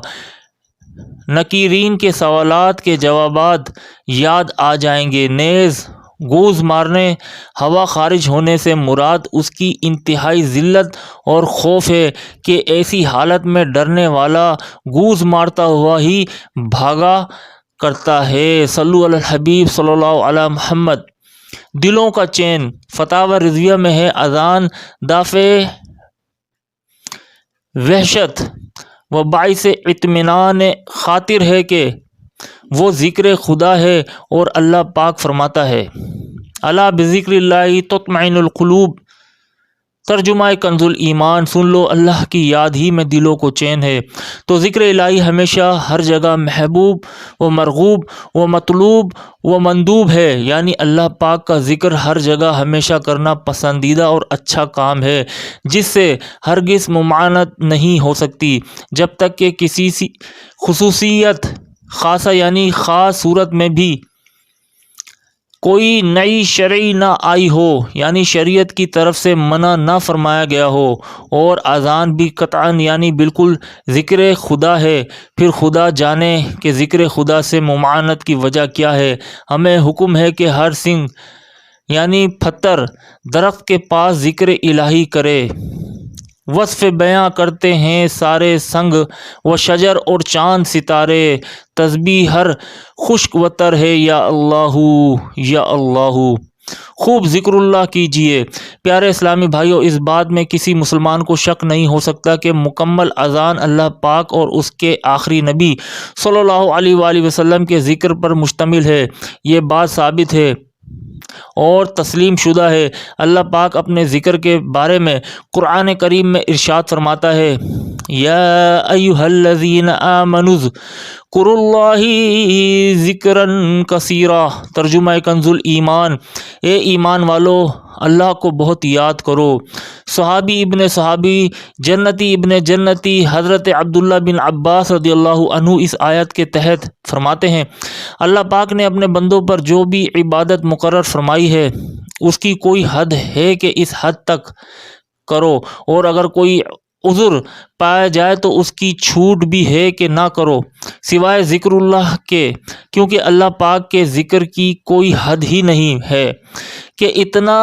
نکیرین کے سوالات کے جوابات یاد آ جائیں گے، نیز گوز مارنے ہوا خارج ہونے سے مراد اس کی انتہائی ذلت اور خوف ہے کہ ایسی حالت میں ڈرنے والا گوز مارتا ہوا ہی بھاگا کرتا ہے۔ صلو علی الحبیب صلی اللہ علی محمد۔ دلوں کا چین فتاوی رضویہ میں ہے، اذان دافع وحشت و باعث اطمینان خاطر ہے کہ وہ ذکر خدا ہے، اور اللہ پاک فرماتا ہے الا بذکر اللہ تطمئن القلوب۔ ترجمہ کنز الایمان، سن لو اللہ کی یاد ہی میں دلوں کو چین ہے۔ تو ذکر الہی ہمیشہ ہر جگہ محبوب و مرغوب و مطلوب و مندوب ہے، یعنی اللہ پاک کا ذکر ہر جگہ ہمیشہ کرنا پسندیدہ اور اچھا کام ہے، جس سے ہرگز ممانعت نہیں ہو سکتی جب تک کہ کسی خصوصیت خاصہ یعنی خاص صورت میں بھی کوئی نئی شرعی نہ آئی ہو، یعنی شریعت کی طرف سے منع نہ فرمایا گیا ہو، اور اذان بھی قطعاً یعنی بالکل ذکر خدا ہے۔ پھر خدا جانے کہ ذکر خدا سے ممانعت کی وجہ کیا ہے۔ ہمیں حکم ہے کہ ہر سنگ یعنی پتھر درخت کے پاس ذکر الہی کرے۔ وصف بیاں کرتے ہیں سارے سنگ و شجر اور چاند ستارے، تسبیح ہر خشک و تر ہے، یا اللہ یا اللہ۔ خوب ذکر اللہ کیجئے۔ پیارے اسلامی بھائیوں، اس بات میں کسی مسلمان کو شک نہیں ہو سکتا کہ مکمل اذان اللہ پاک اور اس کے آخری نبی صلی اللہ علیہ وآلہ وسلم کے ذکر پر مشتمل ہے۔ یہ بات ثابت ہے اور تسلیم شدہ ہے۔ اللہ پاک اپنے ذکر کے بارے میں قرآن کریم میں ارشاد فرماتا ہے یا ایھا الذین آمنوا اذکروا اللہ ذکرا کثیرا۔ ترجمہ کنز الایمان، اے ایمان والو اللہ کو بہت یاد کرو۔ صحابی ابن صحابی، جنتی ابن جنتی حضرت عبداللہ بن عباس رضی اللہ عنہ اس آیت کے تحت فرماتے ہیں اللہ پاک نے اپنے بندوں پر جو بھی عبادت مقرر فرمائی ہے اس کی کوئی حد ہے کہ اس حد تک کرو، اور اگر کوئی عذر پایا جائے تو اس کی چھوٹ بھی ہے کہ نہ کرو سوائے ذکر اللہ کے، کیونکہ اللہ پاک کے ذکر کی کوئی حد ہی نہیں ہے کہ اتنا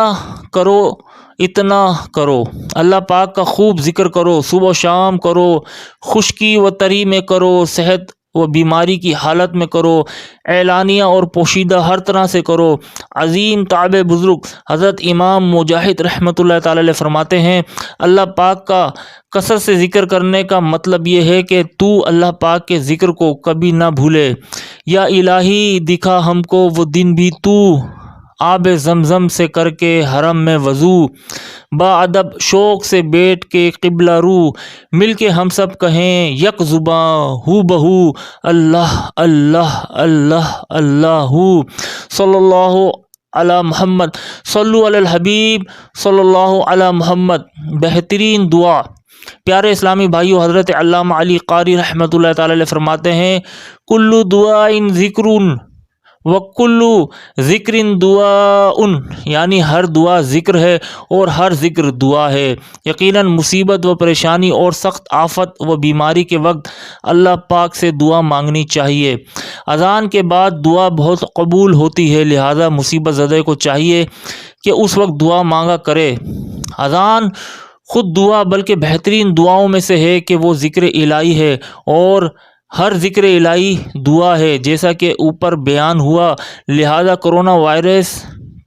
کرو اتنا کرو۔ اللہ پاک کا خوب ذکر کرو، صبح و شام کرو، خشکی و تری میں کرو، صحت و بیماری کی حالت میں کرو، اعلانیہ اور پوشیدہ ہر طرح سے کرو۔ عظیم تابع بزرگ حضرت امام مجاہد رحمۃ اللہ تعالی علیہ فرماتے ہیں اللہ پاک کا کثرت سے ذکر کرنے کا مطلب یہ ہے کہ تو اللہ پاک کے ذکر کو کبھی نہ بھولے۔ یا الہی دکھا ہم کو وہ دن بھی تو آب زمزم سے کر کے حرم میں وضو، با ادب شوق سے بیٹھ کے قبلہ رو، مل کے ہم سب کہیں یک زباں ہو بہو اللہ اللہ اللہ اللہ صلی اللہ علی محمد، صلو علی الحبیب صلی اللہ علی محمد۔ بہترین دعا۔ پیارے اسلامی بھائیو، حضرت علامہ علی قاری رحمۃ اللہ تعالی علیہ فرماتے ہیں کل دعاء ذکر وکل ذکر دعاء، یعنی ہر دعا ذکر ہے اور ہر ذکر دعا ہے۔ یقیناً مصیبت و پریشانی اور سخت آفت و بیماری کے وقت اللہ پاک سے دعا مانگنی چاہیے۔ اذان کے بعد دعا بہت قبول ہوتی ہے، لہذا مصیبت زدہ کو چاہیے کہ اس وقت دعا مانگا کرے۔ اذان خود دعا بلکہ بہترین دعاؤں میں سے ہے کہ وہ ذکر الہی ہے، اور ہر ذکر الہی دعا ہے جیسا کہ اوپر بیان ہوا۔ لہذا کرونا وائرس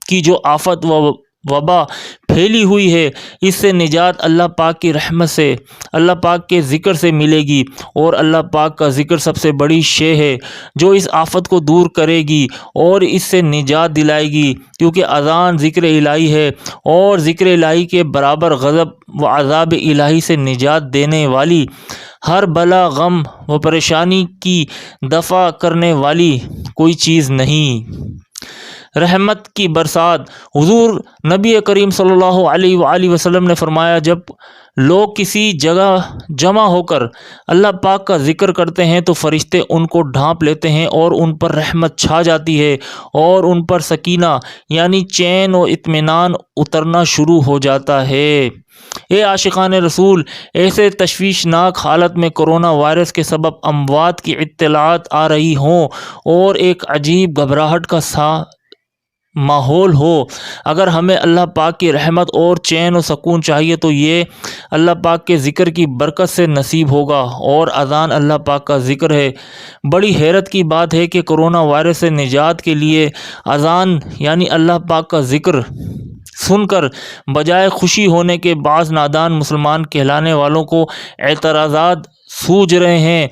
کی جو آفت و وبا پھیلی ہوئی ہے اس سے نجات اللہ پاک کی رحمت سے، اللہ پاک کے ذکر سے ملے گی، اور اللہ پاک کا ذکر سب سے بڑی شے ہے جو اس آفت کو دور کرے گی اور اس سے نجات دلائے گی، کیونکہ اذان ذکر الہی ہے، اور ذکر الہی کے برابر غضب و عذاب الہی سے نجات دینے والی، ہر بلا غم و پریشانی کی دفع کرنے والی کوئی چیز نہیں۔ رحمت کی برسات۔ حضور نبی کریم صلی اللہ علیہ وآلہ وسلم نے فرمایا، جب لوگ کسی جگہ جمع ہو کر اللہ پاک کا ذکر کرتے ہیں تو فرشتے ان کو ڈھانپ لیتے ہیں اور ان پر رحمت چھا جاتی ہے اور ان پر سکینہ یعنی چین و اطمینان اترنا شروع ہو جاتا ہے۔ اے عاشقان رسول، ایسے تشویشناک حالت میں کرونا وائرس کے سبب اموات کی اطلاعات آ رہی ہوں اور ایک عجیب گھبراہٹ کا ماحول ہو، اگر ہمیں اللہ پاک کی رحمت اور چین و سکون چاہیے تو یہ اللہ پاک کے ذکر کی برکت سے نصیب ہوگا، اور اذان اللہ پاک کا ذکر ہے۔ بڑی حیرت کی بات ہے کہ کرونا وائرس سے نجات کے لیے اذان یعنی اللہ پاک کا ذکر سن کر بجائے خوشی ہونے کے بعض نادان مسلمان کہلانے والوں کو اعتراضات سوج رہے ہیں۔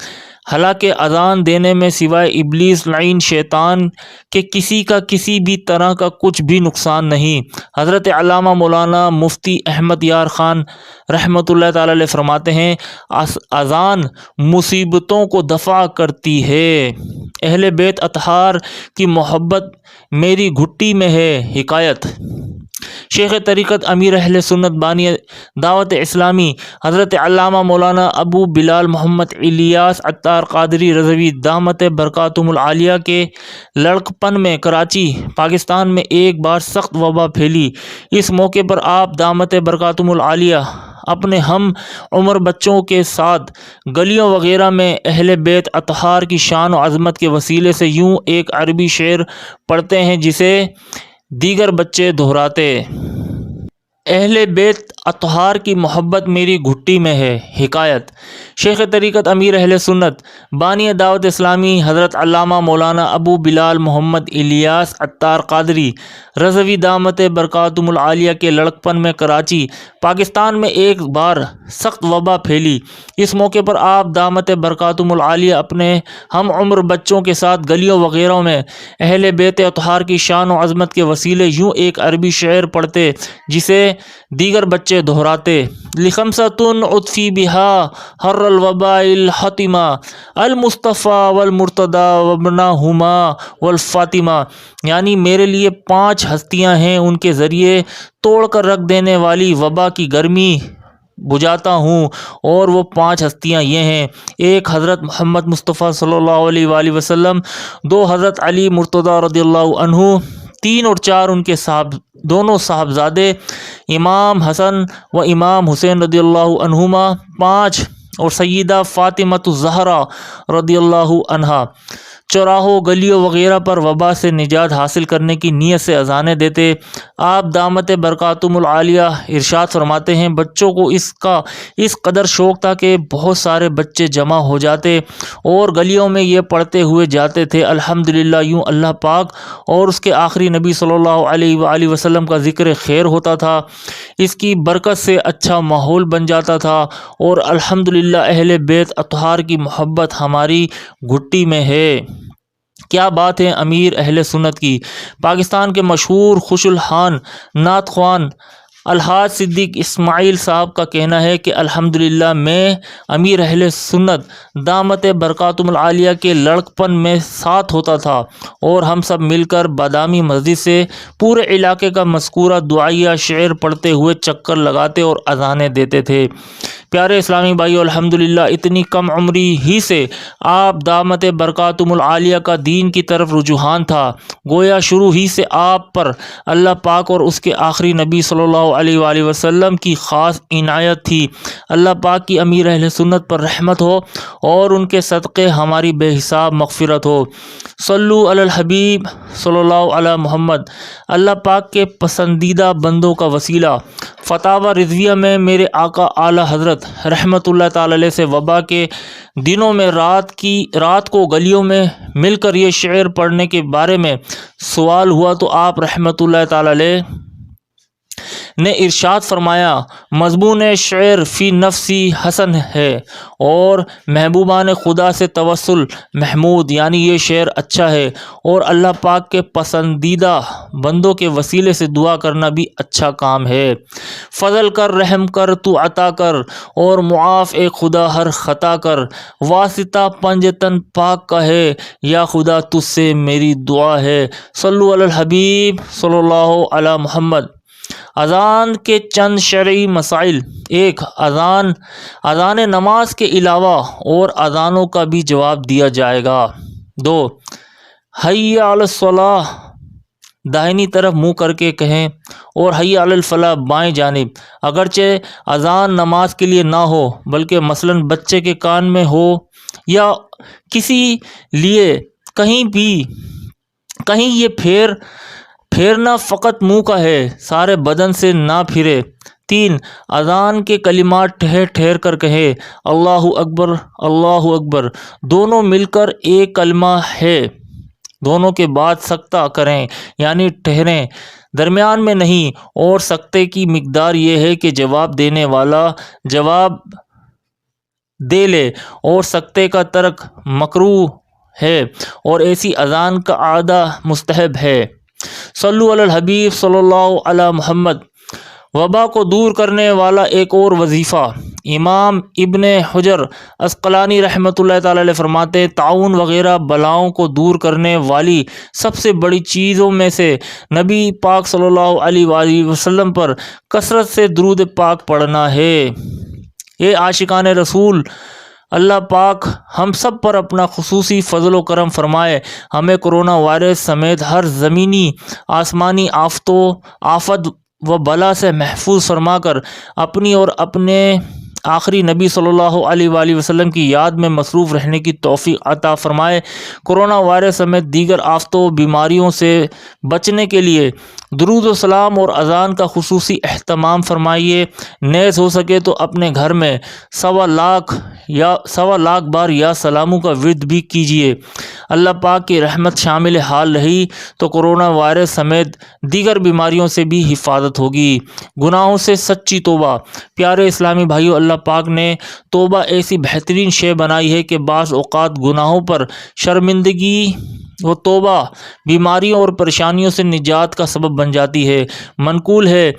حالانکہ اذان دینے میں سوائے ابلیس لعین شیطان کے کسی کا کسی بھی طرح کا کچھ بھی نقصان نہیں۔ حضرت علامہ مولانا مفتی احمد یار خان رحمۃ اللہ تعالی علیہ فرماتے ہیں، اذان مصیبتوں کو دفع کرتی ہے۔ اہل بیت اطہار کی محبت میری گھٹی میں ہے۔ حکایت: شیخ طریقت امیر اہل سنت بانی دعوت اسلامی حضرت علامہ مولانا ابو بلال محمد الیاس عطار قادری رضوی دامت برکاتہم العالیہ کے لڑکپن میں کراچی پاکستان میں ایک بار سخت وبا پھیلی۔ اس موقع پر آپ دامت برکاتہم العالیہ اپنے ہم عمر بچوں کے ساتھ گلیوں وغیرہ میں اہل بیت اطہار کی شان و عظمت کے وسیلے سے یوں ایک عربی شعر پڑھتے ہیں جسے دیگر بچے دہراتے: اہل بیت اطہار کی محبت میری گھٹی میں ہے۔ حکایت: شیخ طریقت امیر اہل سنت بانی دعوت اسلامی حضرت علامہ مولانا ابو بلال محمد الیاس عطار قادری رضوی دامت برکاتہم العالیہ کے لڑکپن میں کراچی پاکستان میں ایک بار سخت وبا پھیلی۔ اس موقع پر آپ دامت برکاتہم العالیہ اپنے ہم عمر بچوں کے ساتھ گلیوں وغیرہ میں اہل بیت اطہار کی شان و عظمت کے وسیلے یوں ایک عربی شعر پڑھتے جسے دیگر بچے دہراتے: لخمسۃ عطفی بہا حر الوباء الحتمہ المصطفیٰ والمرتضی وابنہما والفاطمہ، یعنی میرے لیے 5 ہستیاں ہیں، ان کے ذریعے توڑ کر رکھ دینے والی وبا کی گرمی بجھاتا ہوں، اور وہ 5 ہستیاں یہ ہیں: 1 حضرت محمد مصطفیٰ صلی اللہ علیہ وآلہ وسلم، 2 حضرت علی مرتضی رضی اللہ عنہ، 3 اور 4 ان کے دونوں صاحبزادے امام حسن و امام حسین رضی اللہ عنہما، 5 اور سیدہ فاطمۃ الزہرا رضی اللہ عنہا۔ چوراہوں گلیوں وغیرہ پر وبا سے نجات حاصل کرنے کی نیت سے اذانیں دیتے۔ آپ دامت برکاتہم العالیہ ارشاد فرماتے ہیں، بچوں کو اس قدر شوق تھا کہ بہت سارے بچے جمع ہو جاتے اور گلیوں میں یہ پڑھتے ہوئے جاتے تھے: الحمدللہ، یوں اللہ پاک اور اس کے آخری نبی صلی اللہ علیہ وآلہ وسلم کا ذکر خیر ہوتا تھا، اس کی برکت سے اچھا ماحول بن جاتا تھا، اور الحمدللہ اہل بیت اطہار کی محبت ہماری گھٹی میں ہے۔ کیا بات ہے امیر اہل سنت کی۔ پاکستان کے مشہور خوش الحان نعت خوان الحاج صدیق اسماعیل صاحب کا کہنا ہے کہ الحمدللہ میں امیر اہل سنت دامت برکاتہم العالیہ کے لڑکپن میں ساتھ ہوتا تھا اور ہم سب مل کر بادامی مسجد سے پورے علاقے کا مذکورہ دعائیہ شعر پڑھتے ہوئے چکر لگاتے اور اذانیں دیتے تھے۔ پیارے اسلامی بھائیو، الحمدللہ اتنی کم عمری ہی سے آپ دامت برکاتہم العالیہ کا دین کی طرف رجحان تھا، گویا شروع ہی سے آپ پر اللہ پاک اور اس کے آخری نبی صلی اللہ علیہ وآلہ وسلم کی خاص عنایت تھی۔ اللہ پاک کی امیر اہل سنت پر رحمت ہو اور ان کے صدقے ہماری بے حساب مغفرت ہو۔ صلو علی الحبیب صلی اللہ علی محمد۔ اللہ پاک کے پسندیدہ بندوں کا وسیلہ فتاوی رضویہ میں میرے آقا اعلیٰ حضرت رحمت اللہ تعالی علیہ سے وبا کے دنوں میں رات کو گلیوں میں مل کر یہ شعر پڑھنے کے بارے میں سوال ہوا تو آپ رحمت اللہ تعالی علیہ نے ارشاد فرمایا، مضمون شعر فی نفسی حسن ہے اور محبوبان خدا سے توسل محمود، یعنی یہ شعر اچھا ہے، اور اللہ پاک کے پسندیدہ بندوں کے وسیلے سے دعا کرنا بھی اچھا کام ہے۔ فضل کر، رحم کر، تو عطا کر، اور معاف اے خدا ہر خطا کر، واسطہ پنجتن پاک کا ہے، یا خدا تجھ سے میری دعا ہے۔ صلو علی الحبیب صلی اللہ علی محمد۔ اذان کے چند شرعی مسائل: ایک، اذان نماز کے علاوہ اور اذانوں کا بھی جواب دیا جائے گا۔ دو، حی علی الصلاۃ داہنی طرف منہ کر کے کہیں، اور حی علی الفلاح بائیں جانب، اگرچہ اذان نماز کے لیے نہ ہو بلکہ مثلاً بچے کے کان میں ہو یا کسی لیے کہیں یہ پھیرنا فقط منہ کا ہے، سارے بدن سے نہ پھرے۔ تین، اذان کے کلمات ٹھہر ٹھہر کر کہیں، اللہ اکبر اللہ اکبر، دونوں مل کر ایک کلمہ ہے، دونوں کے بعد سکتہ کریں یعنی ٹھہریں، درمیان میں نہیں، اور سکتے کی مقدار یہ ہے کہ جواب دینے والا جواب دے لے، اور سکتے کا ترک مکروہ ہے، اور ایسی اذان کا اعادہ مستحب ہے۔ صلو علی الحبیب صلی اللہ علی محمد۔ وبا کو دور کرنے والا ایک اور وظیفہ: امام ابن حجر عسقلانی رحمۃ اللہ تعالی علیہ فرماتے ہیں، طاعون وغیرہ بلاؤں کو دور کرنے والی سب سے بڑی چیزوں میں سے نبی پاک صلی اللہ علیہ وآلہ وسلم پر کثرت سے درود پاک پڑھنا ہے۔ اے عاشقان رسول، اللہ پاک ہم سب پر اپنا خصوصی فضل و کرم فرمائے، ہمیں کرونا وائرس سمیت ہر زمینی آسمانی آفت و بلا سے محفوظ فرما کر اپنی اور اپنے آخری نبی صلی اللہ علیہ وآلہ وسلم کی یاد میں مصروف رہنے کی توفیق عطا فرمائے۔ کرونا وائرس سمیت دیگر آفتوں و بیماریوں سے بچنے کے لیے درود و سلام اور اذان کا خصوصی اہتمام فرمائیے۔ نیز ہو سکے تو اپنے گھر میں 1.25 لاکھ بار یا سلاموں کا ورد بھی کیجیے۔ اللہ پاک کی رحمت شامل حال رہی تو کرونا وائرس سمیت دیگر بیماریوں سے بھی حفاظت ہوگی۔ گناہوں سے سچی توبہ: پیارے اسلامی بھائیو، اللہ پاک نے توبہ ایسی بہترین شے بنائی ہے کہ بعض اوقات گناہوں پر شرمندگی و توبہ بیماریوں اور پریشانیوں سے نجات کا سبب بن جاتی ہے۔ منقول ہے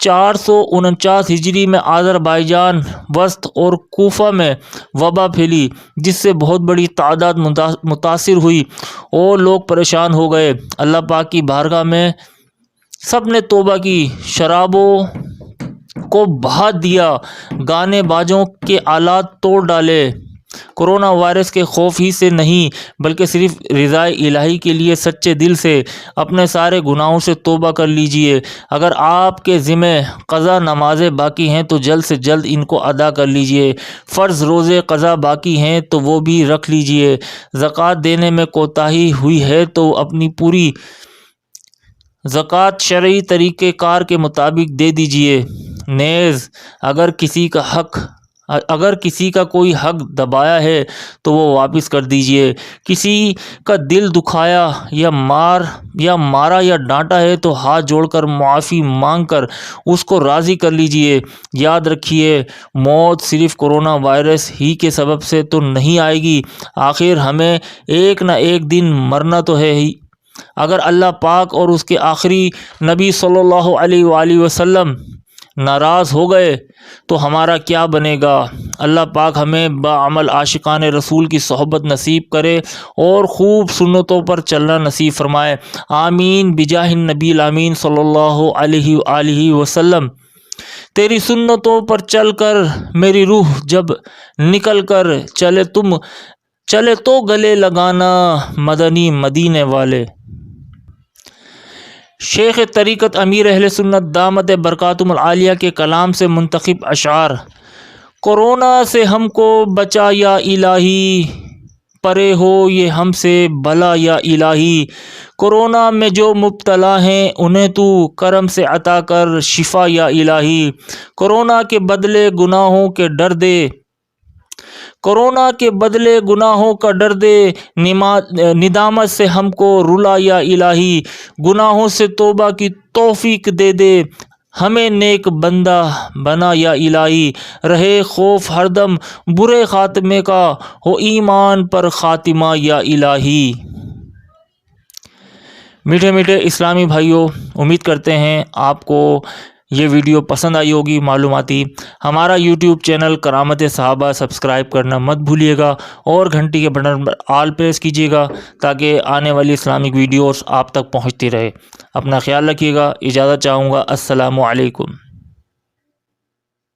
449 ہجری میں آذربائیجان، وسط اور کوفہ میں وبا پھیلی، جس سے بہت بڑی تعداد متاثر ہوئی اور لوگ پریشان ہو گئے۔ اللہ پاک کی بارگاہ میں سب نے توبہ کی، شرابوں کو بہا دیا، گانے باجوں کے آلات توڑ ڈالے۔ کرونا وائرس کے خوف ہی سے نہیں بلکہ صرف رضائے الہی کے لیے سچے دل سے اپنے سارے گناہوں سے توبہ کر لیجئے۔ اگر آپ کے ذمہ قضا نمازیں باقی ہیں تو جلد سے جلد ان کو ادا کر لیجئے۔ فرض روزے قضا باقی ہیں تو وہ بھی رکھ لیجئے۔ زکوٰۃ دینے میں کوتاہی ہوئی ہے تو اپنی پوری زکوٰۃ شرعی طریقہ کار کے مطابق دے دیجئے۔ نیز اگر کسی کا کوئی حق دبایا ہے تو وہ واپس کر دیجئے۔ کسی کا دل دکھایا یا مارا یا ڈانٹا ہے تو ہاتھ جوڑ کر معافی مانگ کر اس کو راضی کر لیجئے۔ یاد رکھیے، موت صرف کرونا وائرس ہی کے سبب سے تو نہیں آئے گی، آخر ہمیں ایک نہ ایک دن مرنا تو ہے ہی۔ اگر اللہ پاک اور اس کے آخری نبی صلی اللہ علیہ وآلہ وسلم ناراض ہو گئے تو ہمارا کیا بنے گا؟ اللہ پاک ہمیں باعمل عاشقان رسول کی صحبت نصیب کرے اور خوب سنتوں پر چلنا نصیب فرمائے۔ آمین بجاہ النبی الامین صلی اللہ علیہ وآلہ وسلم۔ تیری سنتوں پر چل کر میری روح جب نکل کر چلے تو گلے لگانا مدنی مدینے والے۔ شیخ طریقت امیر اہل سنت دامت برکاتہم العالیہ کے کلام سے منتخب اشعار۔ کورونا سے ہم کو بچا یا الہی، پرے ہو یہ ہم سے بلا یا الہی۔ کورونا میں جو مبتلا ہیں انہیں تو کرم سے عطا کر شفا یا الہی۔ کورونا کے بدلے گناہوں کے ڈر دے، کورونا کے بدلے گناہوں کا ڈر دے، ندامت سے ہم کو رلا یا الہی۔ گناہوں سے توبہ کی توفیق دے دے، ہمیں نیک بندہ بنا یا الہی، رہے خوف ہر دم برے خاتمے کا، ہو ایمان پر خاتمہ یا الہی۔ میٹھے میٹھے اسلامی بھائیوں، امید کرتے ہیں آپ کو یہ ویڈیو پسند آئی ہوگی معلوماتی۔ ہمارا یوٹیوب چینل کرامت صحابہ سبسکرائب کرنا مت بھولیے گا اور گھنٹی کے بٹن پر آل پریس کیجیے گا تاکہ آنے والی اسلامک ویڈیوز آپ تک پہنچتی رہے۔ اپنا خیال رکھیے گا، اجازت چاہوں گا، السلام علیکم۔